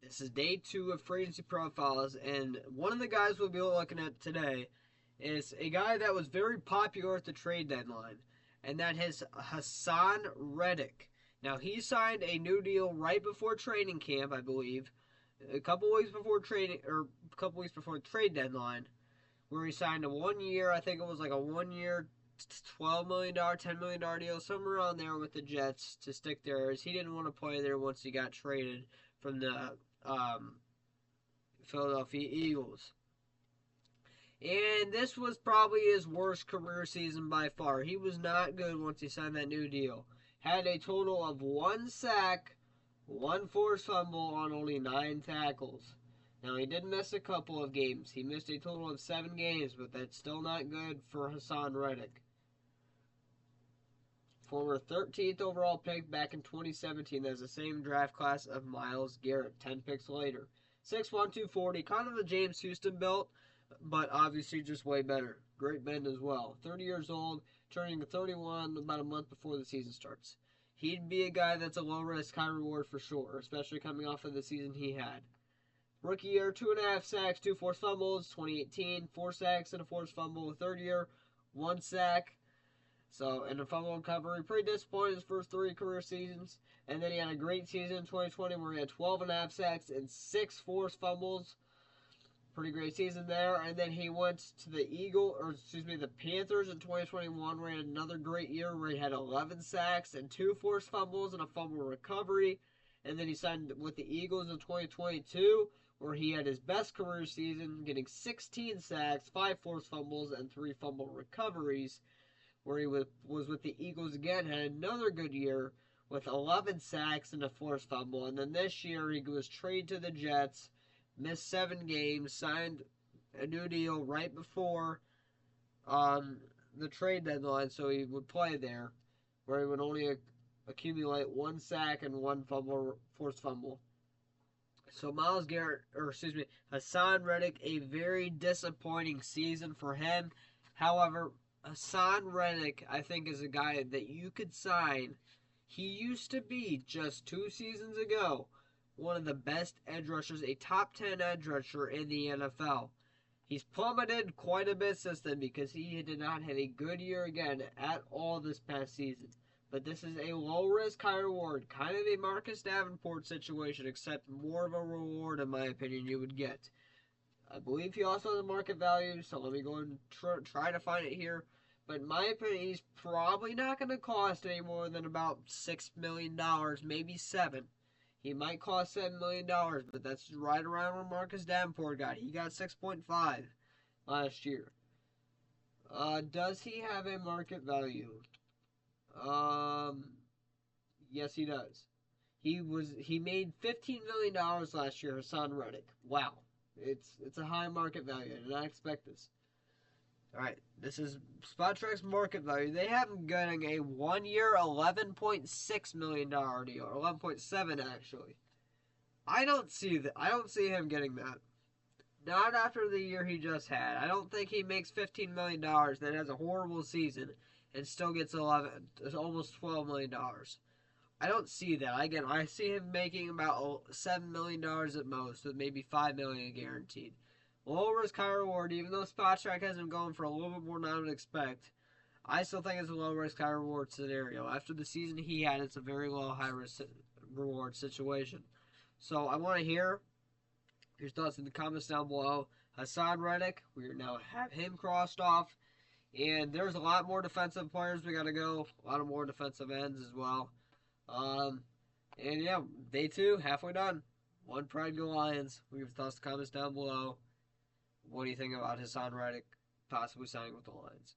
This is day 2 of free agency profiles, and one of the guys we'll be looking at today is a guy that was very popular at the trade deadline, and that is Haasan Reddick. Now, he signed a new deal right before training camp, I believe, a couple weeks before trade deadline, where he signed a 1 year, I think it was like a 1 year, $12 million, $10 million deal, somewhere around there with the Jets to stick there, as he didn't want to play there once he got traded from the um, Philadelphia Eagles. And this was probably his worst career season by far. He was not good once he signed that new deal. Had a total of 1 sack, 1 forced fumble on only 9 tackles. Now, he did miss a couple of games. He missed a total of 7 games, but that's still not good for Haasan Reddick. Former 13th overall pick back in 2017. That's the same draft class of Myles Garrett, 10 picks later. 6'1", 240, kind of the James Houston built, but obviously just way better. Great bend as well. 30 years old, turning 31 about a month before the season starts. He'd be a guy that's a low risk, high reward for sure, especially coming off of the season he had. Rookie year, 2.5 sacks, 2 forced fumbles. 2018, 4 sacks and a forced fumble. Third year, 1 sack. So, in a fumble recovery, pretty disappointing his first 3 career seasons. And then he had a great season in 2020 where he had 12.5 sacks and 6 forced fumbles. Pretty great season there. And then he went to the Panthers in 2021 where he had another great year where he had 11 sacks and 2 forced fumbles and a fumble recovery. And then he signed with the Eagles in 2022 where he had his best career season, getting 16 sacks, 5 forced fumbles, and 3 fumble recoveries. Where he was with the Eagles again, had another good year with 11 sacks and a forced fumble. And then this year he was traded to the Jets, missed 7 games, signed a new deal right before the trade deadline, so he would play there, where he would only accumulate 1 sack and 1 forced fumble. So Haasan Reddick, a very disappointing season for him. However, Haasan Reddick, I think, is a guy that you could sign. He used to be, just 2 seasons ago, one of the best edge rushers, a top 10 edge rusher in the NFL. He's plummeted quite a bit since then because he did not have a good year again at all this past season. But this is a low risk, high reward, kind of a Marcus Davenport situation, except more of a reward, in my opinion, you would get. I believe he also has a market value, so let me go and try to find it here. But in my opinion, he's probably not going to cost any more than about $6 million, maybe 7. He might cost $7 million, but that's right around where Marcus Davenport got. He got 6.5 last year. Does he have a market value? Yes, he does. He made $15 million last year, Haasan Reddick. Wow. It's a high market value. I did not expect this. Alright, this is Spotrac's market value. They have him getting a 1 year, $11.6 million deal, or 11.7 actually. I don't see him getting that. Not after the year he just had. I don't think he makes $15 million, then has a horrible season, and still gets almost $12 million. I don't see that. Again, I see him making about $7 million at most, with maybe $5 million guaranteed. Low risk, high reward. Even though Spotrac has him going for a little bit more than I would expect, I still think it's a low risk, high reward scenario. After the season he had, it's a very low, high risk reward situation. So I want to hear your thoughts in the comments down below. Haasan Reddick, we now have him crossed off. And there's a lot more defensive players we got to go. A lot of more defensive ends as well. And yeah, day 2, halfway done. One Pride Go Lions. Leave your thoughts in the comments down below. What do you think about Haasan Reddick possibly signing with the Lions?